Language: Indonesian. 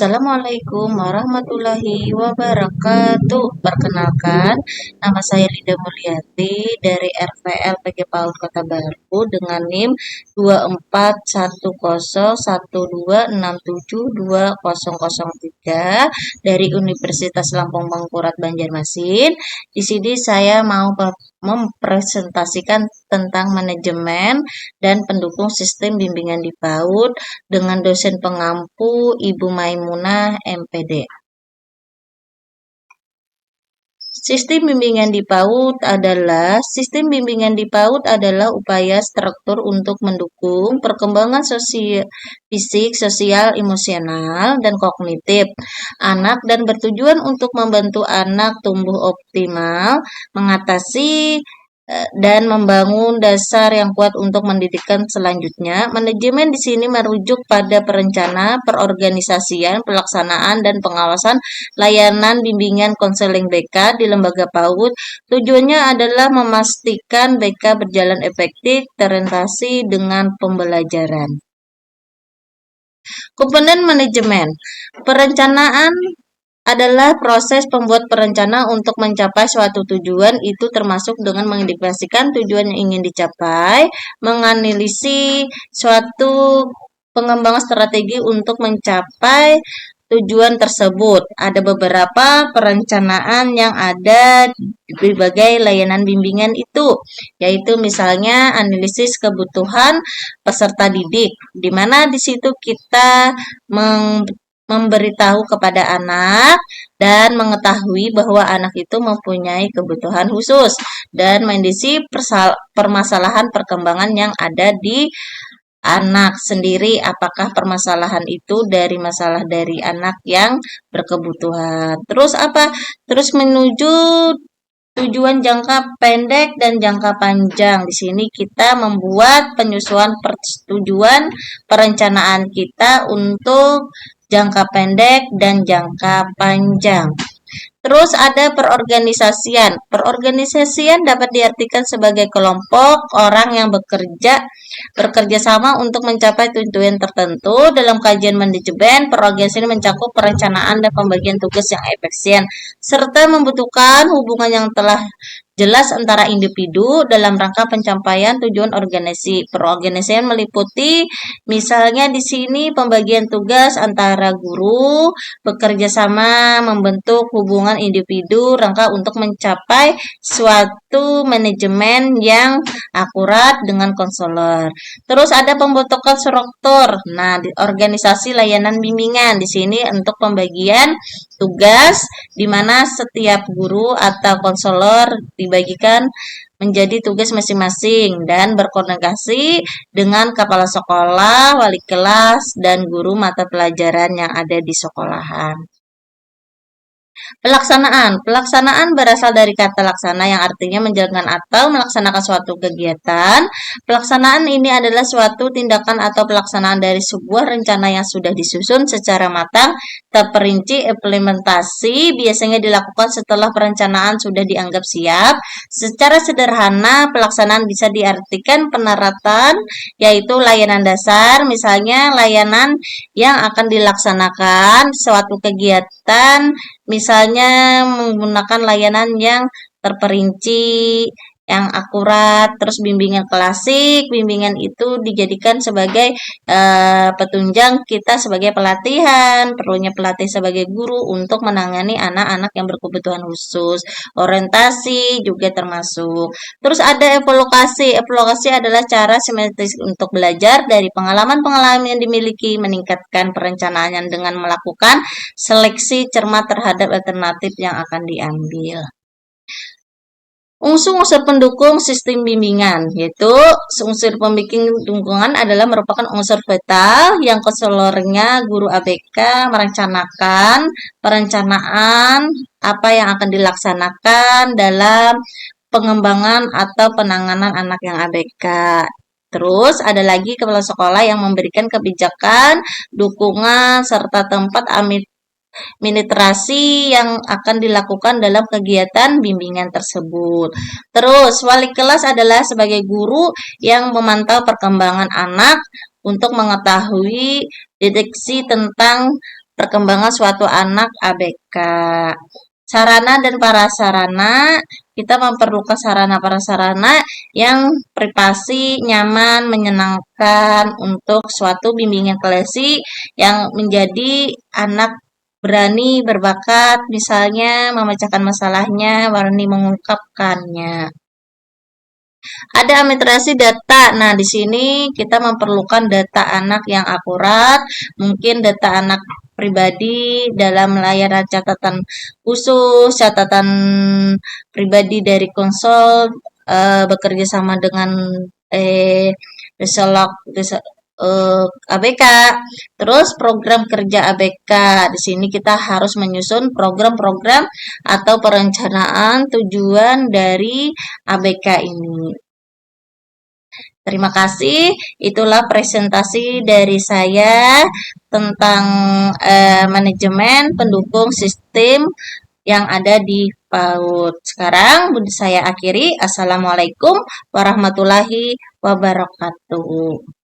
Assalamualaikum warahmatullahi wabarakatuh. Perkenalkan, nama saya Lida Mulyati dari RPL PG PAUD Kota Baru dengan NIM 241012672003 dari Universitas Lampung Mangkurat Banjarmasin. Di sini saya mau mempresentasikan tentang manajemen dan pendukung sistem bimbingan di PAUD dengan dosen pengampu Ibu Maimunah MPD. Sistem bimbingan di PAUD adalah upaya struktur untuk mendukung perkembangan fisik, sosial, emosional, dan kognitif anak dan bertujuan untuk membantu anak tumbuh optimal, mengatasi dan membangun dasar yang kuat untuk pendidikan selanjutnya. Manajemen di sini merujuk pada perencanaan, perorganisasian, pelaksanaan, dan pengawasan layanan bimbingan konseling BK di lembaga PAUD. Tujuannya adalah memastikan BK berjalan efektif, terorientasi dengan pembelajaran. Komponen manajemen, perencanaan adalah proses pembuat perencana untuk mencapai suatu tujuan, itu termasuk dengan mengidentifikasikan tujuan yang ingin dicapai, menganalisis suatu pengembangan strategi untuk mencapai tujuan tersebut. Ada beberapa perencanaan yang ada di berbagai layanan bimbingan itu, yaitu misalnya analisis kebutuhan peserta didik, di mana di situ kita memberitahu kepada anak dan mengetahui bahwa anak itu mempunyai kebutuhan khusus dan mendeteksi permasalahan perkembangan yang ada di anak sendiri, apakah permasalahan itu dari masalah dari anak yang berkebutuhan. Terus menuju tujuan jangka pendek dan jangka panjang. Di sini kita membuat penyusunan tujuan perencanaan kita untuk jangka pendek dan jangka panjang. Terus ada perorganisasian. Perorganisasian dapat diartikan sebagai kelompok orang yang bekerja sama untuk mencapai tujuan tertentu. Dalam kajian manajemen, perorganisasian mencakup perencanaan dan pembagian tugas yang efisien, serta membutuhkan hubungan yang telah jelas antara individu dalam rangka pencapaian tujuan organisasi. Perorganisasian meliputi misalnya di sini pembagian tugas antara guru, bekerja sama membentuk hubungan individu rangka untuk mencapai suatu manajemen yang akurat dengan konselor. Terus ada pembentukan struktur. Nah, di organisasi layanan bimbingan di sini untuk pembagian tugas di mana setiap guru atau konselor dibagikan menjadi tugas masing-masing dan berkoordinasi dengan kepala sekolah, wali kelas, dan guru mata pelajaran yang ada di sekolahan. Pelaksanaan berasal dari kata laksana yang artinya menjalankan atau melaksanakan suatu kegiatan. Pelaksanaan ini adalah suatu tindakan atau pelaksanaan dari sebuah rencana yang sudah disusun secara matang, terperinci. Implementasi biasanya dilakukan setelah perencanaan sudah dianggap siap. Secara sederhana, pelaksanaan bisa diartikan penerapan, yaitu layanan dasar, misalnya layanan yang akan dilaksanakan suatu kegiatan, misalnya menggunakan layanan yang terperinci, yang akurat. Terus bimbingan klasik, bimbingan itu dijadikan sebagai petunjang kita sebagai pelatihan, perlunya pelatih sebagai guru untuk menangani anak-anak yang berkebutuhan khusus. Orientasi juga termasuk. Terus ada evaluasi. Evaluasi adalah cara sistematis untuk belajar dari pengalaman-pengalaman yang dimiliki, meningkatkan perencanaan dengan melakukan seleksi cermat terhadap alternatif yang akan diambil. Unsur-unsur pendukung sistem bimbingan, yaitu unsur pembikin dukungan adalah merupakan unsur vital yang konselornya guru ABK merencanakan perencanaan apa yang akan dilaksanakan dalam pengembangan atau penanganan anak yang ABK. Terus ada lagi kepala sekolah yang memberikan kebijakan, dukungan, serta tempat administrasi yang akan dilakukan dalam kegiatan bimbingan tersebut. Terus, wali kelas adalah sebagai guru yang memantau perkembangan anak untuk mengetahui deteksi tentang perkembangan suatu anak ABK. Sarana dan prasarana, kita memerlukan sarana prasarana yang privasi, nyaman, menyenangkan untuk suatu bimbingan klasi yang menjadi anak berani berbakat, misalnya memecahkan masalahnya, berani mengungkapkannya. Ada administrasi data. Nah, di sini kita memerlukan data anak yang akurat, mungkin data anak pribadi dalam layanan catatan khusus, catatan pribadi dari konsol, bekerja sama dengan Desolog, ABK. Terus program kerja ABK. Di sini kita harus menyusun program-program atau perencanaan tujuan dari ABK ini. Terima kasih. Itulah presentasi dari saya tentang manajemen pendukung sistem yang ada di PAUD. Sekarang saya akhiri. Assalamualaikum warahmatullahi wabarakatuh.